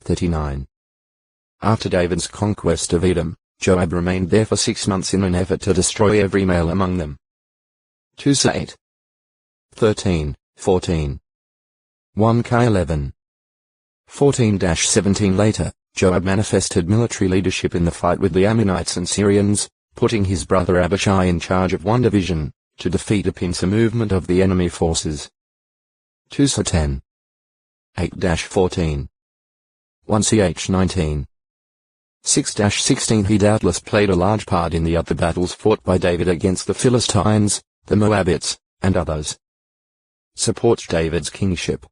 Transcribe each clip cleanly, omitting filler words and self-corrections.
39. After David's conquest of Edom, Joab remained there for 6 months in an effort to destroy every male among them. 2 Sa 8. 13, 14. 1 K 11. 14-17 Later, Joab manifested military leadership in the fight with the Ammonites and Syrians, putting his brother Abishai in charge of one division, to defeat a pincer movement of the enemy forces. 2 Sa 10. 8-14. 1 Ch 19. 6-16 He doubtless played a large part in the other battles fought by David against the Philistines, the Moabites, and others. Supports David's kingship.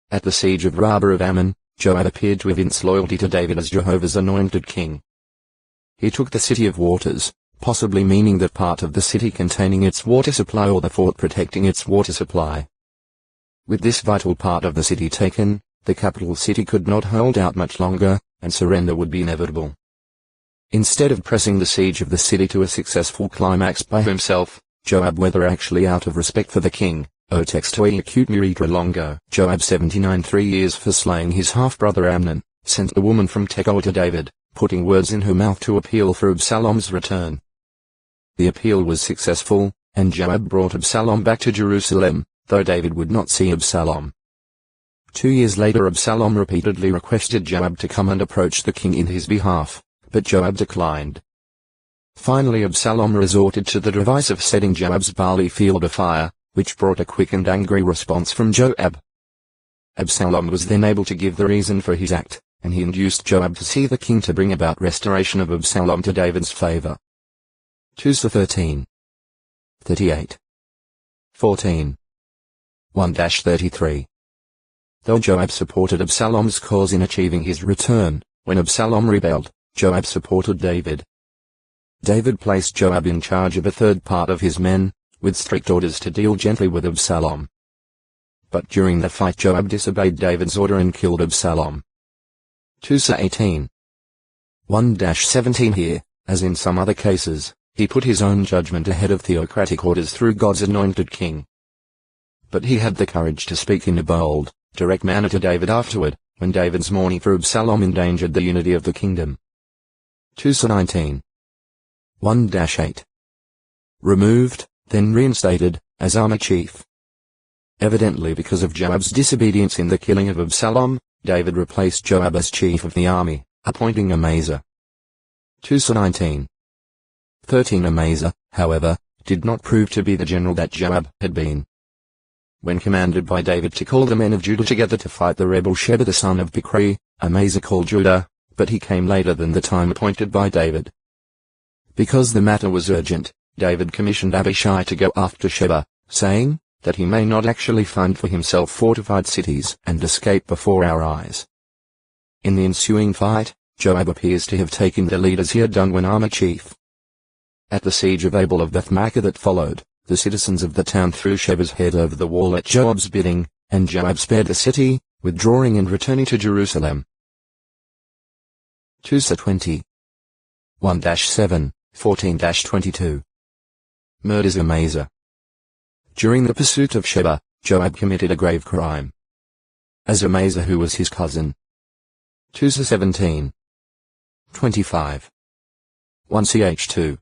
At the siege of Rabbah of Ammon, Joab appeared to evince loyalty to David as Jehovah's anointed king. He took the city of waters, possibly meaning that part of the city containing its water supply or the fort protecting its water supply. With this vital part of the city taken, the capital city could not hold out much longer, and surrender would be inevitable. Instead of pressing the siege of the city to a successful climax by himself, Joab, whether actually out of respect for the king, o textoi acute miritra longo, Joab 79 3 years for slaying his half-brother Amnon, sent a woman from Tekoa to David, putting words in her mouth to appeal for Absalom's return. The appeal was successful, and Joab brought Absalom back to Jerusalem, though David would not see Absalom. 2 years later Absalom repeatedly requested Joab to come and approach the king in his behalf, but Joab declined. Finally Absalom resorted to the device of setting Joab's barley field afire, which brought a quick and angry response from Joab. Absalom was then able to give the reason for his act, and he induced Joab to see the king to bring about restoration of Absalom to David's favor. 2 Sa 13. 38. 14. 1-33. Though Joab supported Absalom's cause in achieving his return, when Absalom rebelled, Joab supported David. David placed Joab in charge of a third part of his men, with strict orders to deal gently with Absalom. But during the fight Joab disobeyed David's order and killed Absalom. 2 Sa 18. 1-17 Here, as in some other cases, he put his own judgment ahead of theocratic orders through God's anointed king. But he had the courage to speak in a bold, direct manner to David afterward, when David's mourning for Absalom endangered the unity of the kingdom. 2 Sa 19. 1-8. Removed, then reinstated, as army chief. Evidently because of Joab's disobedience in the killing of Absalom, David replaced Joab as chief of the army, appointing Amasa. 2 Sa 19. 13 Amasa, however, did not prove to be the general that Joab had been. When commanded by David to call the men of Judah together to fight the rebel Sheba the son of Bichri, Amasa called Judah, but he came later than the time appointed by David. Because the matter was urgent, David commissioned Abishai to go after Sheba, saying, that he may not actually find for himself fortified cities and escape before our eyes. In the ensuing fight, Joab appears to have taken the lead as he had done when army chief. At the siege of Abel of Beth-Maachah that followed, the citizens of the town threw Sheba's head over the wall at Joab's bidding, and Joab spared the city, withdrawing and returning to Jerusalem. 2 Sa 20. 1-7, 14-22. Murders Amasa. During the pursuit of Sheba, Joab committed a grave crime. As Amasa, who was his cousin. 2 Sa 17. 25. 1 Ch 2.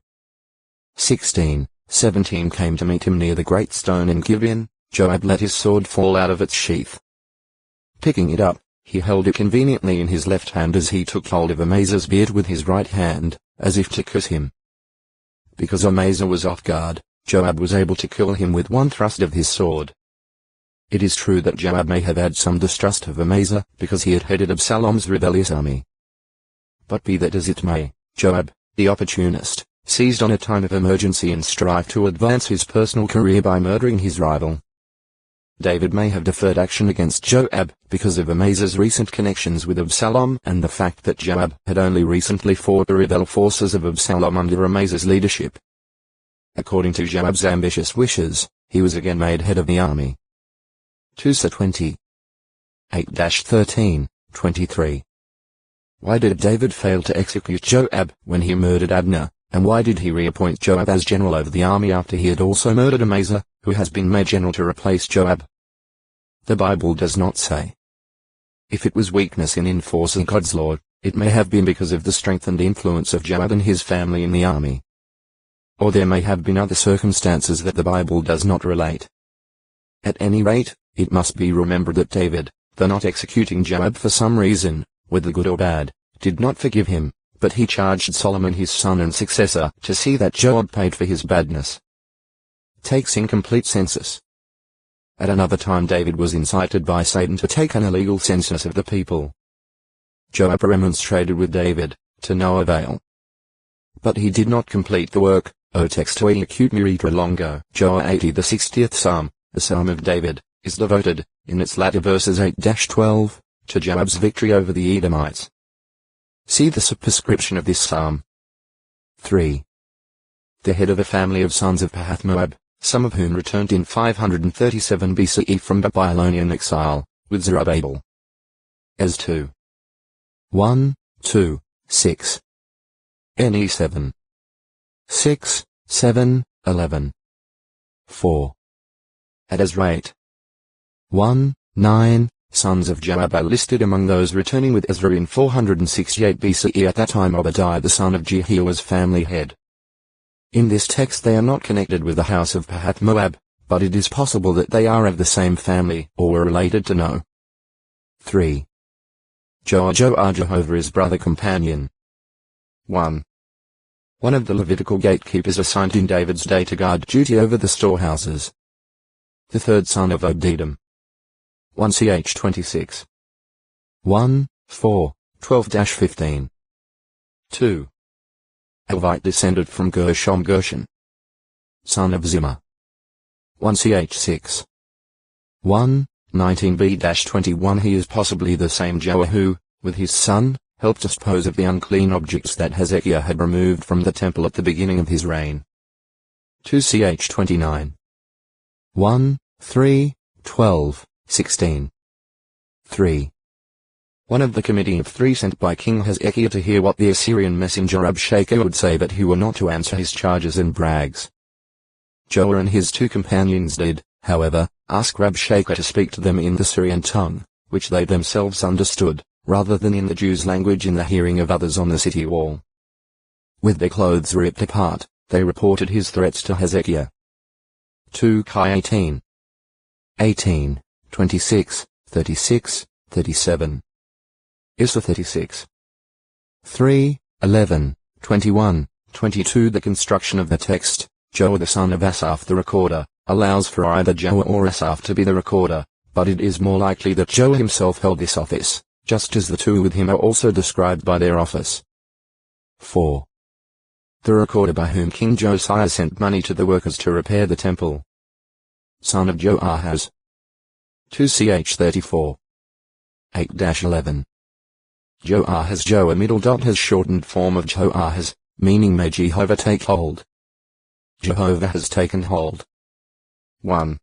16, 17 came to meet him near the great stone in Gibeon. Joab let his sword fall out of its sheath. Picking it up, he held it conveniently in his left hand as he took hold of Amasa's beard with his right hand, as if to kiss him. Because Amasa was off guard, Joab was able to kill him with one thrust of his sword. It is true that Joab may have had some distrust of Amasa, because he had headed Absalom's rebellious army. But be that as it may, Joab, the opportunist, seized on a time of emergency and strived to advance his personal career by murdering his rival. David may have deferred action against Joab because of Amasa's recent connections with Absalom and the fact that Joab had only recently fought the rebel forces of Absalom under Amasa's leadership. According to Joab's ambitious wishes, he was again made head of the army. 2 Sa 20. 8-13, 23. Why did David fail to execute Joab when he murdered Abner, and why did he reappoint Joab as general over the army after he had also murdered Amasa, who has been made general to replace Joab? The Bible does not say. If it was weakness in enforcing God's law, it may have been because of the strength and influence of Joab and his family in the army. Or there may have been other circumstances that the Bible does not relate. At any rate, it must be remembered that David, though not executing Joab for some reason, whether good or bad, did not forgive him, but he charged Solomon his son and successor to see that Joab paid for his badness. Takes incomplete census. At another time David was incited by Satan to take an illegal census of the people. Joab remonstrated with David, to no avail. But he did not complete the work, o textoi acute miritra longo. Joah 80. The 60th Psalm, the Psalm of David, is devoted, in its latter verses 8-12, to Joab's victory over the Edomites. See the superscription of this psalm. 3. The head of a family of sons of Pahath-Moab, some of whom returned in 537 BCE from Babylonian exile, with Zerubbabel. As 2. 1, 2, 6. NE 7. 6, 7, 11. 4. At Ezra 1, 9, sons of Joab are listed among those returning with Ezra in 468 BCE. At that time Obadiah the son of Jehiel was family head. In this text they are not connected with the house of Pahath-Moab, but it is possible that they are of the same family or were related to No. 3. Jehovah is brother companion. 1. One of the Levitical gatekeepers assigned in David's day to guard duty over the storehouses. The third son of Obed-Edom. 1 Ch 26. 1, 4, 12-15. 2. A Levite descended from Gershon, son of Zimah. 1 Ch 6. 1, 19b-21. He is possibly the same Joah who, with his son, helped dispose of the unclean objects that Hezekiah had removed from the temple at the beginning of his reign. 2 Ch 29. 1, 3, 12, 16. 3. One of the committee of 3 sent by King Hezekiah to hear what the Assyrian messenger Rabshakeh would say, but he were not to answer his charges and brags. Joah and his 2 companions did, however, ask Rabshakeh to speak to them in the Syrian tongue, which they themselves understood, rather than in the Jews' language in the hearing of others on the city wall. With their clothes ripped apart, they reported his threats to Hezekiah. 2 Chi 18. 18, 26, 36, 37. Issa 36. 3, 11, 21, 22. The construction of the text, Joah the son of Asaph the recorder, allows for either Joah or Asaph to be the recorder, but it is more likely that Joah himself held this office, just as the 2 with him are also described by their office. 4. The recorder by whom King Josiah sent money to the workers to repair the temple. Son of Joahaz. 2 Ch 34. 8-11. Joahaz. Joah middle dot has shortened form of Joahaz, meaning may Jehovah take hold. Jehovah has taken hold. 1.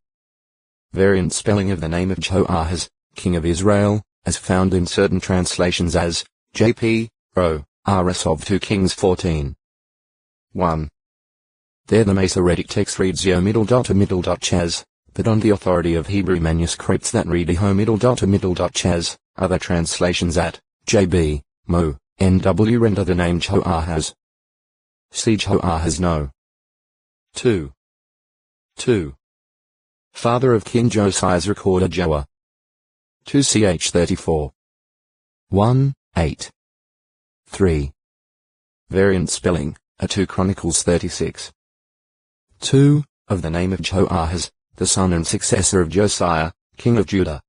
Variant spelling of the name of Joahaz, king of Israel, as found in certain translations as J.P. Ro. R.S. of 2 Kings 14. 1. There the Masoretic text reads Yo middle dot a middle dot Chaz, but on the authority of Hebrew manuscripts that read Eho middle dot a middle dot Chaz, other translations at J.B. Mo. N.W. render the name Joahaz. See Joahaz No. 2. 2. Father of King Josiah's recorder Joah. 2 Ch 34. 1, 8. 3. Variant spelling, a 2 Chronicles 36. 2. Of the name of Joahaz, the son and successor of Josiah, king of Judah.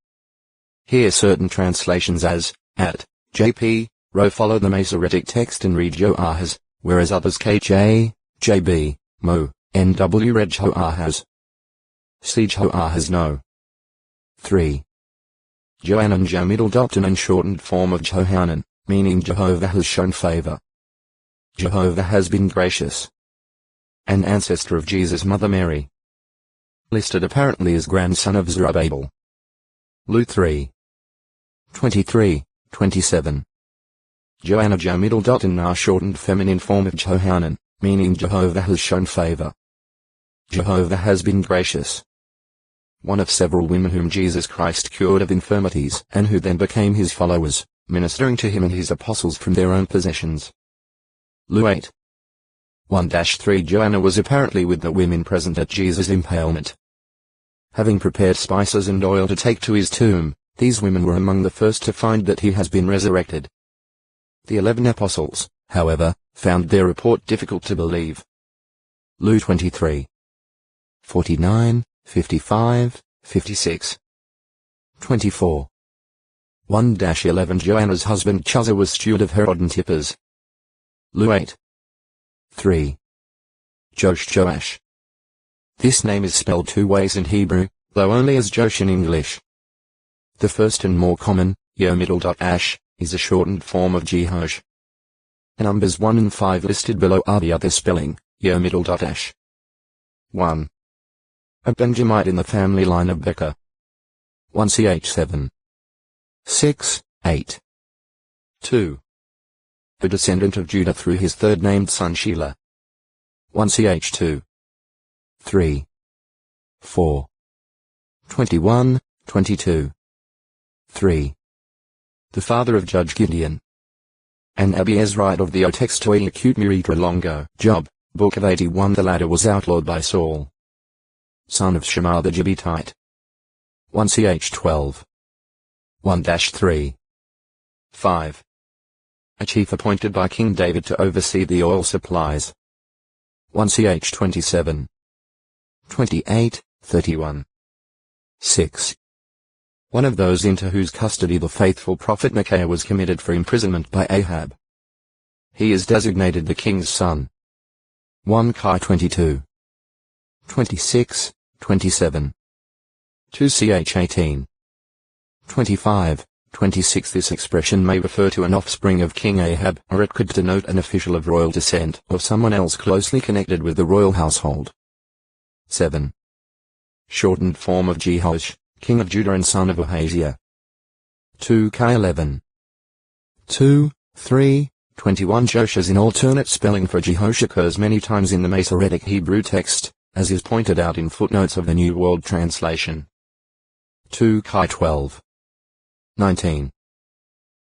Here certain translations as, at, J.P. Ro follow the Masoretic text and read Joahaz, whereas others K.J., J.B., Mo, N.W. read Joahaz. See Joahaz No. 3. Johanan Jo middle dot an unshortened form of Johanan, meaning Jehovah has shown favor. Jehovah has been gracious. An ancestor of Jesus' mother Mary. Listed apparently as grandson of Zerubbabel. Luke 3. 23, 27. Joanna Jo middle dot an now shortened feminine form of Johanan, meaning Jehovah has shown favor. Jehovah has been gracious. one of several women whom Jesus Christ cured of infirmities and who then became his followers, ministering to him and his apostles from their own possessions. Lu 8. 1-3 Joanna was apparently with the women present at Jesus' impalement. Having prepared spices and oil to take to his tomb, these women were among the first to find that he has been resurrected. The 11 apostles, however, found their report difficult to believe. Lu 23. 49, 55, 56. 24. 1-11 Joanna's husband Chuza was steward of Herod Antipas. Lu 8. 3. Joash. This name is spelled two ways in Hebrew, though only as Josh in English. The first and more common, Ash, is a shortened form of Jehosh. Numbers 1 and 5 listed below are the other spelling, Ash. 1. A Benjamite in the family line of Becca. 1ch7. 6, 8. 2. A descendant of Judah through his third-named son Shelah. 1ch2. 3. 4. 21, 22. 3. The father of Judge Gideon. An Abiezrite of the Otextoe Acute Miritra Longo, Job, Book of 81. The latter was outlawed by Saul, son of Shammah the Gibeonite. 1ch12. 1-3. 5. A chief appointed by King David to oversee the oil supplies. 1ch27. 28, 31. 6. One of those into whose custody the faithful prophet Micaiah was committed for imprisonment by Ahab. He is designated the king's son. 1-22. 26, 27. 2ch18. 25, 26. This expression may refer to an offspring of King Ahab, or it could denote an official of royal descent or someone else closely connected with the royal household. 7. Shortened form of Jehoash, king of Judah and son of Ahaziah. 2k11. 2, 3, 21. Josh as in alternate spelling for Jehoash occurs many times in the Masoretic Hebrew text, as is pointed out in footnotes of the New World Translation. 2k12. 19.